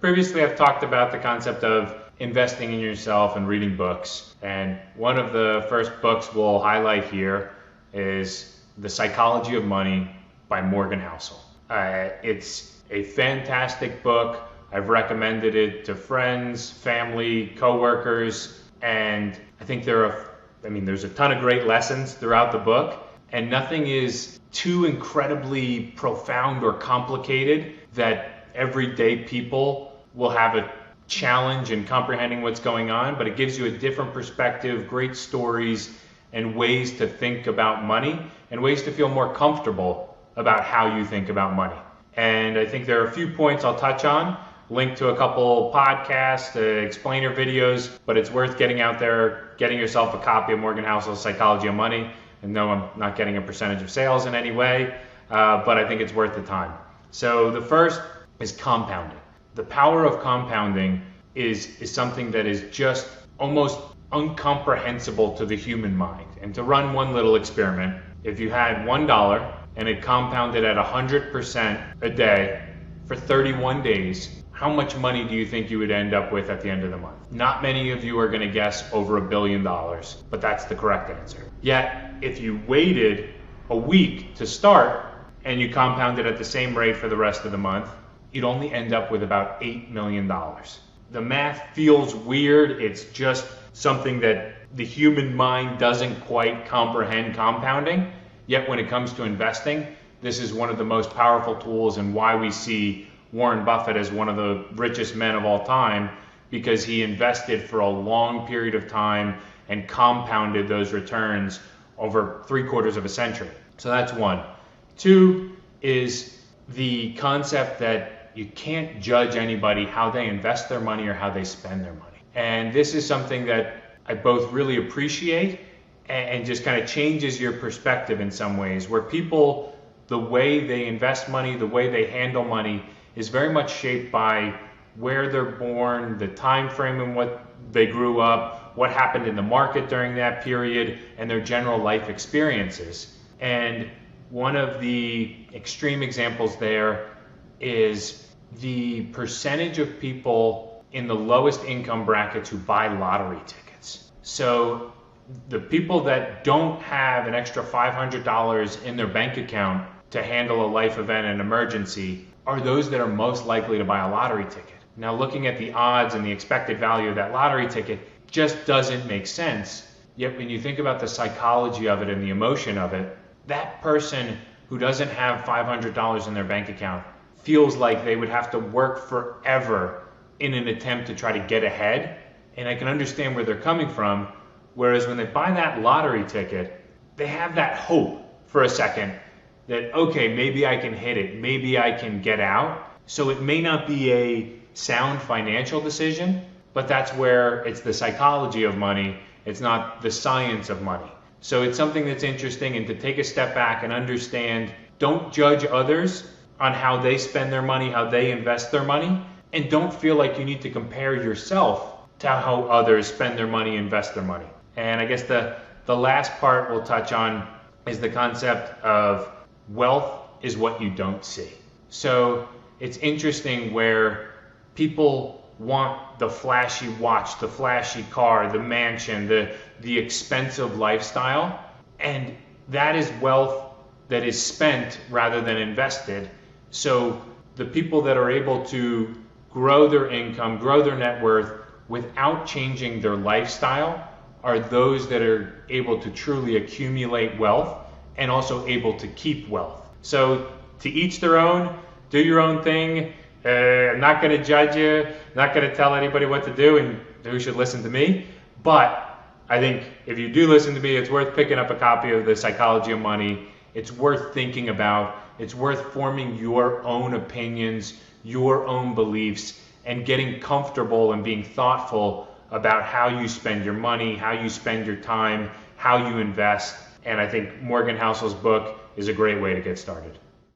Previously, I've talked about the concept of investing in yourself and reading books. And one of the first books we'll highlight here is The Psychology of Money by Morgan Housel. It's a fantastic book. I've recommended it to friends, family, coworkers, and I think there's a ton of great lessons throughout the book, and nothing is too incredibly profound or complicated that everyday people will have a challenge in comprehending what's going on, but it gives you a different perspective, great stories, and ways to think about money, and ways to feel more comfortable about how you think about money. And I think there are a few points I'll touch on, link to a couple podcasts, explainer videos, but it's worth getting out there, getting yourself a copy of Morgan Housel's Psychology of Money. And no, I'm not getting a percentage of sales in any way, but I think it's worth the time. So the first is compounding. The power of compounding is something that is just almost incomprehensible to the human mind. And to run one little experiment, if you had $1 and it compounded at 100% a day for 31 days, how much money do you think you would end up with at the end of the month? Not many of you are going to guess over $1 billion, but that's the correct answer. Yet, if you waited a week to start and you compounded at the same rate for the rest of the month, you'd only end up with about $8 million. The math feels weird. It's just something that the human mind doesn't quite comprehend compounding. Yet when it comes to investing, this is one of the most powerful tools, and why we see Warren Buffett as one of the richest men of all time, because he invested for a long period of time and compounded those returns over 3/4 of a century. So that's one. Two is the concept that you can't judge anybody how they invest their money or how they spend their money. And this is something that I both really appreciate and just kind of changes your perspective in some ways, where people, the way they invest money, the way they handle money is very much shaped by where they're born, the time frame in what they grew up, what happened in the market during that period, and their general life experiences. And one of the extreme examples there is the percentage of people in the lowest income brackets who buy lottery tickets. So the people that don't have an extra $500 in their bank account to handle a life event and emergency are those that are most likely to buy a lottery ticket. Now, looking at the odds and the expected value of that lottery ticket just doesn't make sense. Yet when you think about the psychology of it and the emotion of it, that person who doesn't have $500 in their bank account feels like they would have to work forever in an attempt to try to get ahead. And I can understand where they're coming from. Whereas when they buy that lottery ticket, they have that hope for a second that, okay, maybe I can hit it, maybe I can get out. So it may not be a sound financial decision, but that's where it's the psychology of money. It's not the science of money. So it's something that's interesting, and to take a step back and understand, don't judge others on how they spend their money, how they invest their money, and don't feel like you need to compare yourself to how others spend their money, invest their money. And I guess the last part we'll touch on is the concept of wealth is what you don't see. So it's interesting where people want the flashy watch, the flashy car, the mansion, the expensive lifestyle, and that is wealth that is spent rather than invested. So the people that are able to grow their income, grow their net worth without changing their lifestyle are those that are able to truly accumulate wealth and also able to keep wealth. So to each their own, do your own thing. I'm not going to judge you, not going to tell anybody what to do and who should listen to me. But I think if you do listen to me, it's worth picking up a copy of The Psychology of Money. It's worth thinking about. It's worth forming your own opinions, your own beliefs, and getting comfortable and being thoughtful about how you spend your money, how you spend your time, how you invest. And I think Morgan Housel's book is a great way to get started.